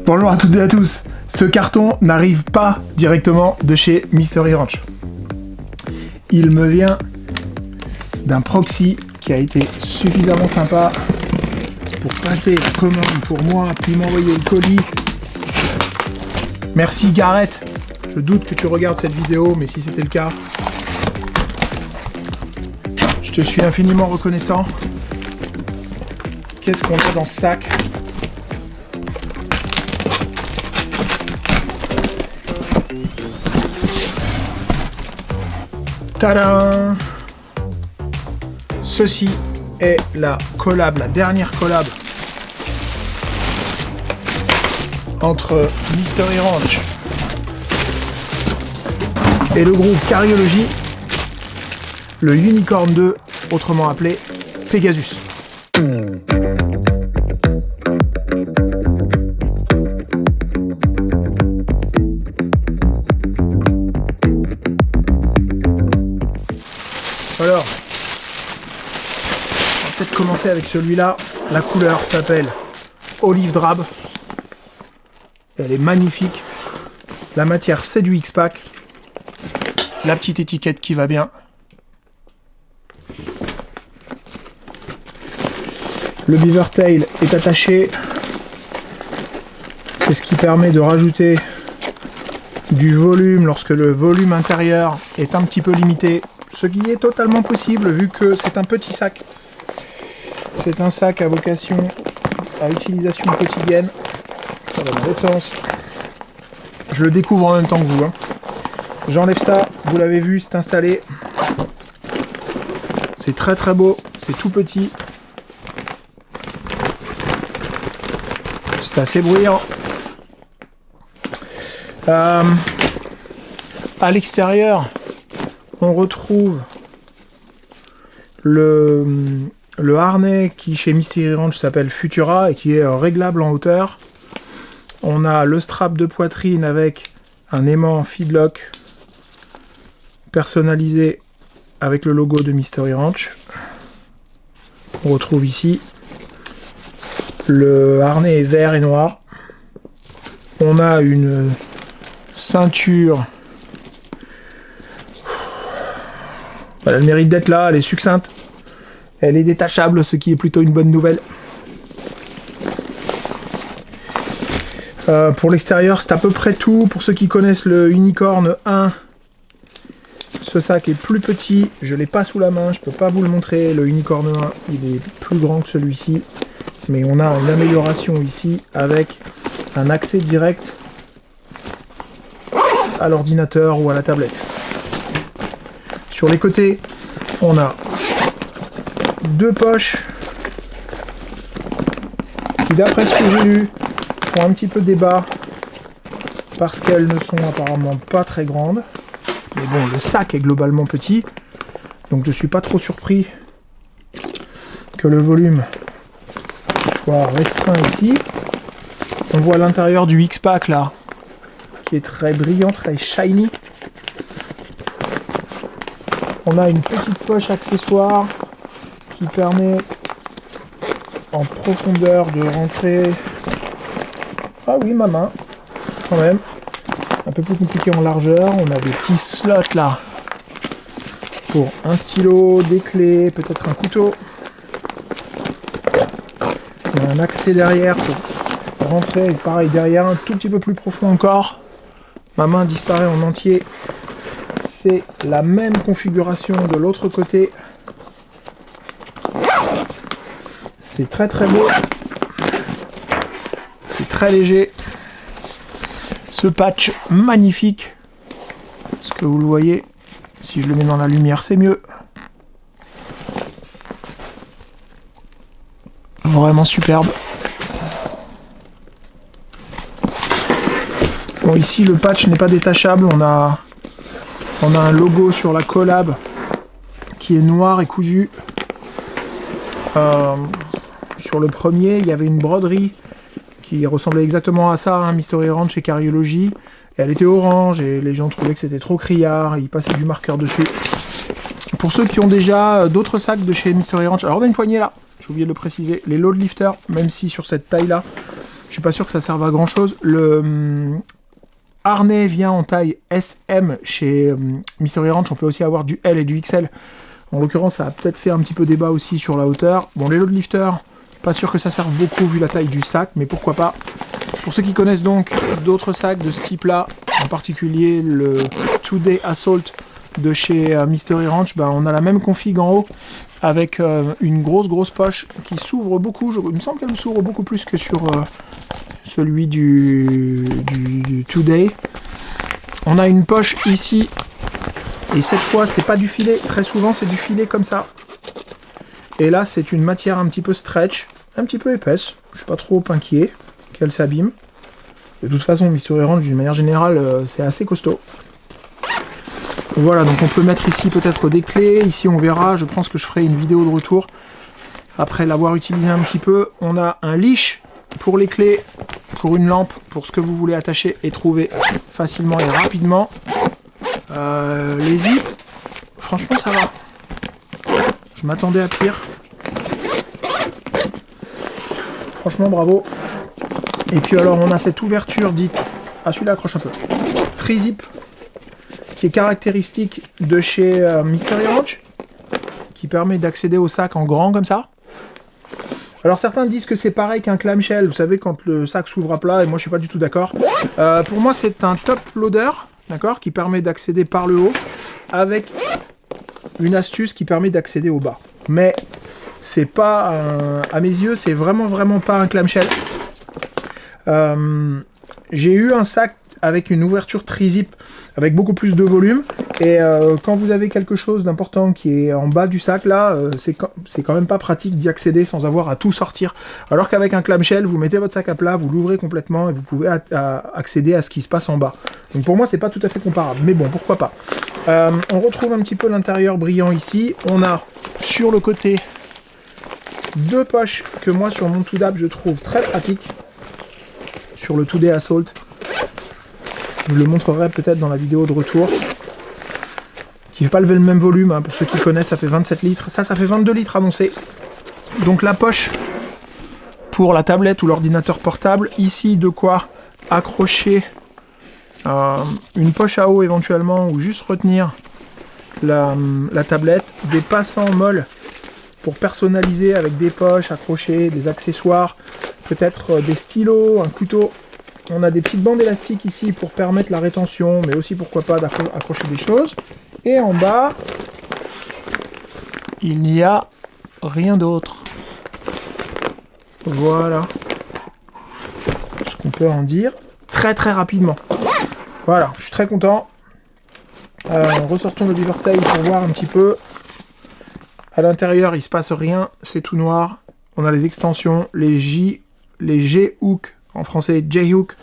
Bonjour à toutes et à tous. Ce carton n'arrive pas directement de chez Mystery Ranch. Il me vient d'un proxy qui a été suffisamment sympa pour passer la commande pour moi, puis m'envoyer le colis. Merci Gareth. Je doute que tu regardes cette vidéo, mais si c'était le cas, je te suis infiniment reconnaissant. Qu'est-ce qu'on a dans ce sac ? Tadam! Ceci est la collab, la dernière collab entre Mystery Ranch et le groupe Cariology, le Unicorn 2, autrement appelé Pegasus. Alors, on va peut-être commencer avec celui-là. La couleur s'appelle Olive Drab. Elle est magnifique. La matière, c'est du X-Pack. La petite étiquette qui va bien. Le beaver tail est attaché. C'est ce qui permet de rajouter du volume lorsque le volume intérieur est un petit peu limité. Ce qui est totalement possible vu que c'est un petit sac. C'est un sac à vocation à utilisation quotidienne. Ça va dans l'autre sens. Je le découvre en même temps que vous. J'enlève ça, vous l'avez vu, c'est installé. C'est très très beau, c'est tout petit. C'est assez bruyant. À l'extérieur, on retrouve le harnais qui chez Mystery Ranch s'appelle Futura et qui est réglable en hauteur. On a le strap de poitrine avec un aimant feedlock personnalisé avec le logo de Mystery Ranch. On retrouve ici le harnais est vert et noir. On a une ceinture. Elle a le mérite d'être là, elle est succincte. Elle est détachable, ce qui est plutôt une bonne nouvelle. Pour l'extérieur, c'est à peu près tout. Pour ceux qui connaissent le Unicorn 1, ce sac est plus petit. Je ne l'ai pas sous la main, je ne peux pas vous le montrer. Le Unicorn 1, il est plus grand que celui-ci. Mais on a une amélioration ici avec un accès direct à l'ordinateur ou à la tablette. Sur les côtés, on a deux poches qui, d'après ce que j'ai lu, font un petit peu débat parce qu'elles ne sont apparemment pas très grandes. Mais bon, le sac est globalement petit, donc je suis pas trop surpris que le volume soit restreint ici. On voit l'intérieur du X-Pack là, qui est très brillant, très shiny. On a une petite poche accessoire qui permet en profondeur de rentrer. Ah oui, ma main, quand même. Un peu plus compliqué en largeur. On a des petits slots là pour un stylo, des clés, peut-être un couteau. On a un accès derrière pour rentrer. Et pareil, derrière, un tout petit peu plus profond encore. Ma main disparaît en entier. C'est la même configuration de l'autre côté. C'est très très beau. C'est très léger. Ce patch magnifique. Est-ce que vous le voyez? Si je le mets dans la lumière, c'est mieux. Vraiment superbe. Bon, ici le patch n'est pas détachable. On a un logo sur la collab qui est noir et cousu. Sur le premier, il y avait une broderie qui ressemblait exactement à ça, Mystery Ranch et Cariology. Et elle était orange et les gens trouvaient que c'était trop criard. Ils passaient du marqueur dessus. Pour ceux qui ont déjà d'autres sacs de chez Mystery Ranch, alors on a une poignée là, j'ai oublié de le préciser, les load lifters, même si sur cette taille là, Je suis pas sûr que ça serve à grand chose. Le harnais vient en taille SM chez Mystery Ranch. On peut aussi avoir du L et du XL. En l'occurrence, ça a peut-être fait un petit peu débat aussi sur la hauteur. Bon, les load lifters, pas sûr que ça serve beaucoup vu la taille du sac, mais pourquoi pas. Pour ceux qui connaissent donc d'autres sacs de ce type-là, en particulier le 2-Day Assault de chez Mystery Ranch, ben, on a la même config en haut avec une grosse poche qui s'ouvre beaucoup. Il me semble qu'elle s'ouvre beaucoup plus que sur celui du 2-Day. On a une poche ici. Et cette fois, c'est pas du filet, très souvent c'est du filet comme ça. Et là, c'est une matière un petit peu stretch, un petit peu épaisse. Je suis pas trop inquiet qu'elle s'abîme. De toute façon, Mystery Ranch, d'une manière générale, c'est assez costaud. Voilà, donc on peut mettre ici peut-être des clés. Ici, on verra, je pense que je ferai une vidéo de retour. Après l'avoir utilisé un petit peu, on a un leash pour les clés, pour une lampe, pour ce que vous voulez attacher et trouver facilement et rapidement. Les zips, franchement ça va. Je m'attendais à pire. Franchement bravo. Et puis alors on a cette ouverture dite, ah celui-là accroche un peu, tri-zip, qui est caractéristique de chez Mystery Ranch, qui permet d'accéder au sac en grand comme ça. Alors certains disent que c'est pareil qu'un clamshell, vous savez quand le sac s'ouvre à plat, et moi je suis pas du tout d'accord. Pour moi c'est un top loader. D'accord, qui permet d'accéder par le haut, avec une astuce qui permet d'accéder au bas. Mais c'est pas, à mes yeux, c'est vraiment pas un clamshell. J'ai eu un sac avec une ouverture tri-zip, avec beaucoup plus de volume, et quand vous avez quelque chose d'important qui est en bas du sac, là, c'est quand même pas pratique d'y accéder sans avoir à tout sortir. Alors qu'avec un clamshell, vous mettez votre sac à plat, vous l'ouvrez complètement, et vous pouvez accéder à ce qui se passe en bas. Donc pour moi, c'est pas tout à fait comparable, mais bon, pourquoi pas. On retrouve un petit peu l'intérieur brillant ici. On a, sur le côté, deux poches que moi, sur mon 2DAP, je trouve très pratiques. Sur le 2-Day Assault. Je le montrerai peut-être dans la vidéo de retour. Qui ne fait pas lever le même volume, hein. Pour ceux qui connaissent, ça fait 27 litres. Ça fait 22 litres annoncé. Donc la poche pour la tablette ou l'ordinateur portable. Ici, de quoi accrocher une poche à eau éventuellement, ou juste retenir la tablette. Des passants molles pour personnaliser avec des poches, accrocher, des accessoires, peut-être des stylos, un couteau. On a des petites bandes élastiques ici pour permettre la rétention, mais aussi pourquoi pas d'accrocher des choses. Et en bas, il n'y a rien d'autre. Voilà ce qu'on peut en dire très rapidement. Voilà, je suis très content. Ressortons le beaver tail pour voir un petit peu. À l'intérieur, il se passe rien, c'est tout noir. On a les extensions, les G-hook, en français J-hook,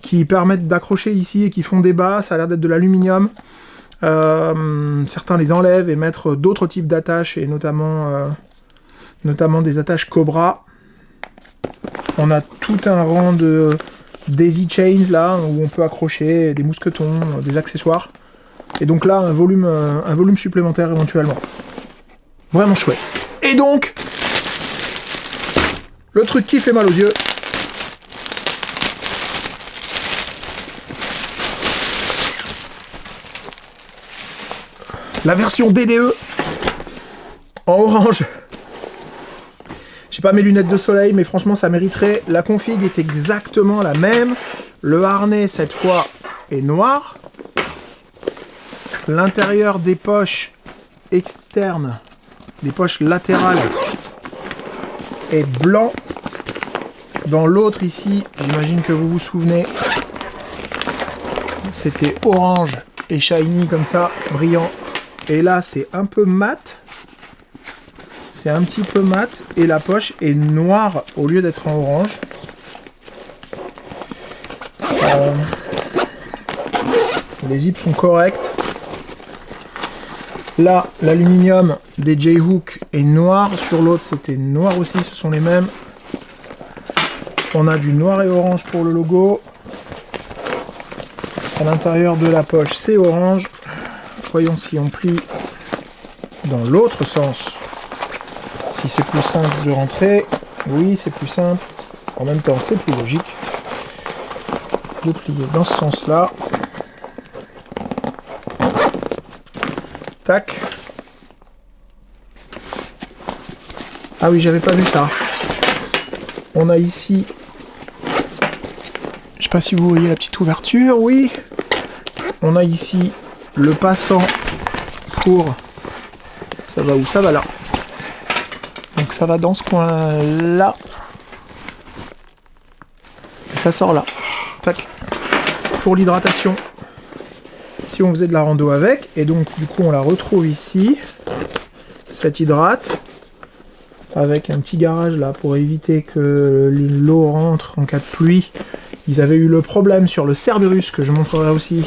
qui permettent d'accrocher ici et qui font débat. Ça a l'air d'être de l'aluminium. Certains les enlèvent et mettent d'autres types d'attaches, et notamment des attaches Cobra. On a tout un rang de daisy chains là, où on peut accrocher des mousquetons, des accessoires. Et donc là, un volume supplémentaire éventuellement. Vraiment chouette. Et donc, le truc qui fait mal aux yeux, la version DDE en orange. J'ai pas mes lunettes de soleil, mais franchement ça mériterait. La config est exactement la même. Le harnais cette fois est noir. L'intérieur des poches externes, les poches latérales, est blanc. Dans l'autre ici, j'imagine que vous vous souvenez, c'était orange et shiny comme ça, brillant. Et là c'est un peu mat. C'est un petit peu mat. Et la poche est noire au lieu d'être en orange. Les zips sont corrects. Là, l'aluminium des J-hook est noir. Sur l'autre, c'était noir aussi. Ce sont les mêmes. On a du noir et orange pour le logo. À l'intérieur de la poche, c'est orange. Voyons si on plie dans l'autre sens. Si c'est plus simple de rentrer. Oui, c'est plus simple. En même temps, c'est plus logique de plier dans ce sens-là. Tac. Ah oui, j'avais pas vu ça. On a ici... Je sais pas si vous voyez la petite ouverture, oui. On a ici le passant pour... Ça va où? Ça va là. Donc ça va dans ce coin-là. Et ça sort là. Tac. Pour l'hydratation. Si on faisait de la rando avec, et donc du coup on la retrouve ici. Cette hydrate. Avec un petit garage là pour éviter que l'eau rentre en cas de pluie. Ils avaient eu le problème sur le Cerberus que je montrerai aussi.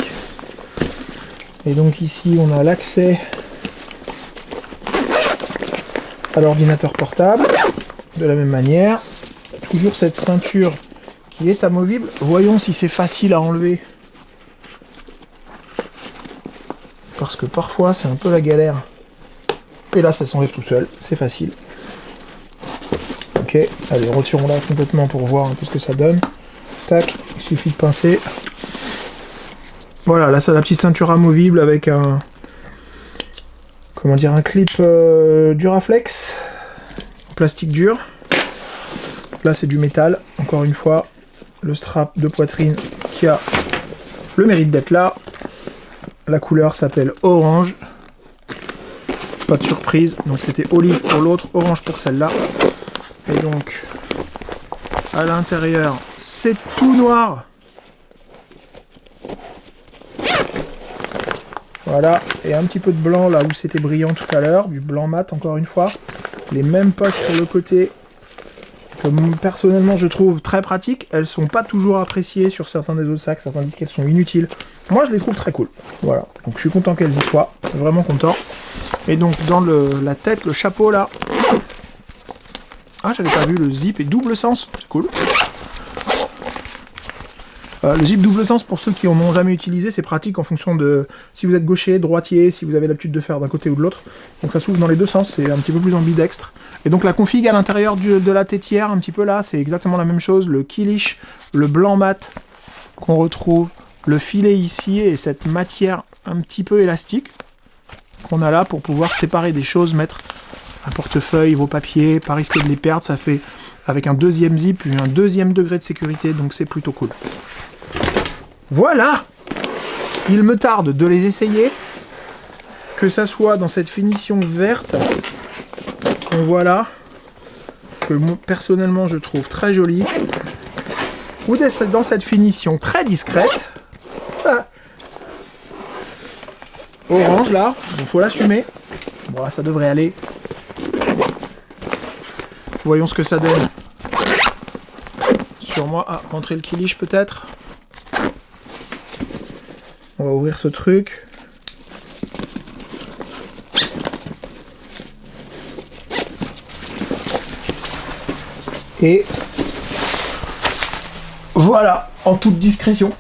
Et donc ici on a l'accès à l'ordinateur portable de la même manière. Toujours cette ceinture qui est amovible. Voyons si c'est facile à enlever. Parce que parfois c'est un peu la galère. Et là ça s'enlève tout seul, c'est facile. Ok, allez, retirons-la complètement pour voir un peu ce que ça donne. Tac, il suffit de pincer. Voilà, là c'est la petite ceinture amovible avec un... Comment dire, un clip Duraflex. En plastique dur. Là c'est du métal, encore une fois. Le strap de poitrine qui a le mérite d'être là. La couleur s'appelle orange. Pas de surprise, donc c'était olive pour l'autre, orange pour celle-là. Et donc, à l'intérieur, c'est tout noir. Voilà, et un petit peu de blanc là où c'était brillant tout à l'heure, du blanc mat encore une fois. Les mêmes poches sur le côté, que personnellement je trouve très pratiques. Elles sont pas toujours appréciées sur certains des autres sacs, certains disent qu'elles sont inutiles. Moi je les trouve très cool. Voilà, donc je suis content qu'elles y soient, vraiment content. Et donc dans la tête, le chapeau là... Ah, j'avais pas vu, le zip est double sens, c'est cool. Le zip double sens, pour ceux qui en ont jamais utilisé, c'est pratique en fonction de si vous êtes gaucher, droitier, si vous avez l'habitude de faire d'un côté ou de l'autre. Donc ça s'ouvre dans les deux sens, c'est un petit peu plus ambidextre. Et donc la config à l'intérieur de la tétière, un petit peu là, c'est exactement la même chose. Le kilish, le blanc mat qu'on retrouve, le filet ici et cette matière un petit peu élastique qu'on a là pour pouvoir séparer des choses, mettre un portefeuille, vos papiers, pas risquer de les perdre. Ça fait avec un deuxième zip, un deuxième degré de sécurité, donc c'est plutôt cool. Voilà! Il me tarde de les essayer, que ça soit dans cette finition verte qu'on voit là, que moi, personnellement je trouve très jolie, ou dans cette finition très discrète, orange là, il faut l'assumer. Bon là ça devrait aller. Voyons ce que ça donne. Sur moi, ah, rentrer le kilish peut-être. On va ouvrir ce truc. Et voilà, en toute discrétion.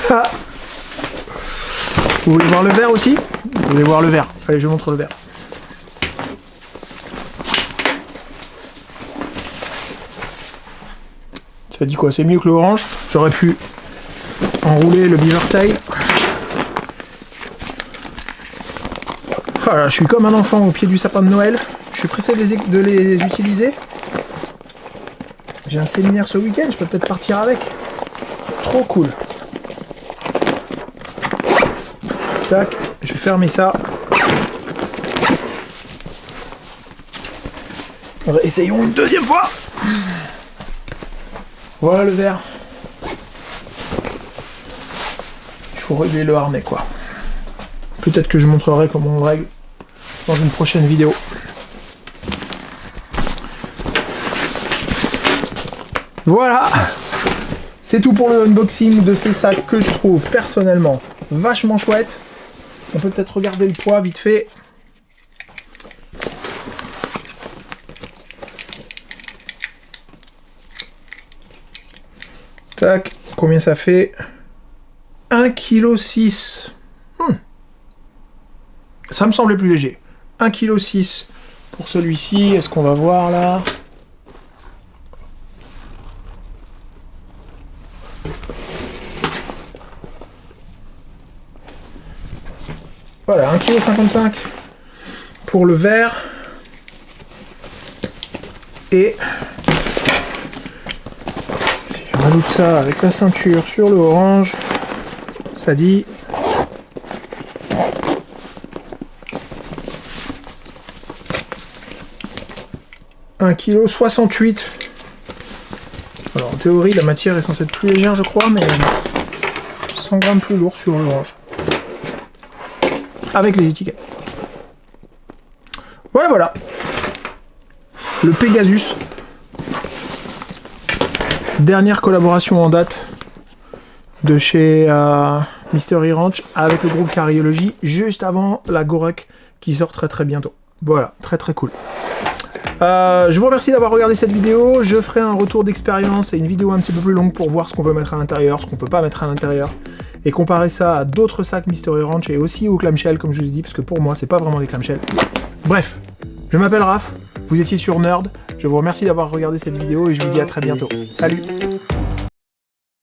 Ah. Vous voulez voir le verre aussi? Vous voulez voir le verre? Allez, je vous montre le verre. Ça dit quoi? C'est mieux que l'orange. J'aurais pu enrouler le beaver tail. Voilà, je suis comme un enfant au pied du sapin de Noël. Je suis pressé de les utiliser. J'ai un séminaire ce week-end, je peux peut-être partir avec. Trop cool. Tac, je vais fermer ça. Essayons une deuxième fois. Voilà le verre. Il faut régler le harnais quoi. Peut-être que je montrerai comment on le règle dans une prochaine vidéo. Voilà. C'est tout pour le unboxing de ces sacs que je trouve personnellement vachement chouettes. On peut peut-être regarder le poids vite fait. Tac, combien ça fait? 1,6 kg. Ça me semblait plus léger. 1,6 kg pour celui-ci. Est-ce qu'on va voir là? Voilà, 1,55 kg pour le vert. Et si je rajoute ça avec la ceinture sur le orange, ça dit 1,68 kg. Alors en théorie la matière est censée être plus légère je crois, mais 100 grammes plus lourd sur l'orange. Avec les étiquettes. Voilà voilà. Le Pegasus. Dernière collaboration en date de chez Mystery Ranch avec le groupe Cariology, juste avant la Gorek qui sort très très bientôt. Voilà, très très cool. Je vous remercie d'avoir regardé cette vidéo. Je ferai un retour d'expérience et une vidéo un petit peu plus longue pour voir ce qu'on peut mettre à l'intérieur, ce qu'on peut pas mettre à l'intérieur, et comparer ça à d'autres sacs Mystery Ranch et aussi aux clamshells, comme je vous ai dit, parce que pour moi, c'est pas vraiment des clamshells. Bref, je m'appelle Raph, vous étiez sur Nerd. Je vous remercie d'avoir regardé cette vidéo et je vous dis à très bientôt. Salut!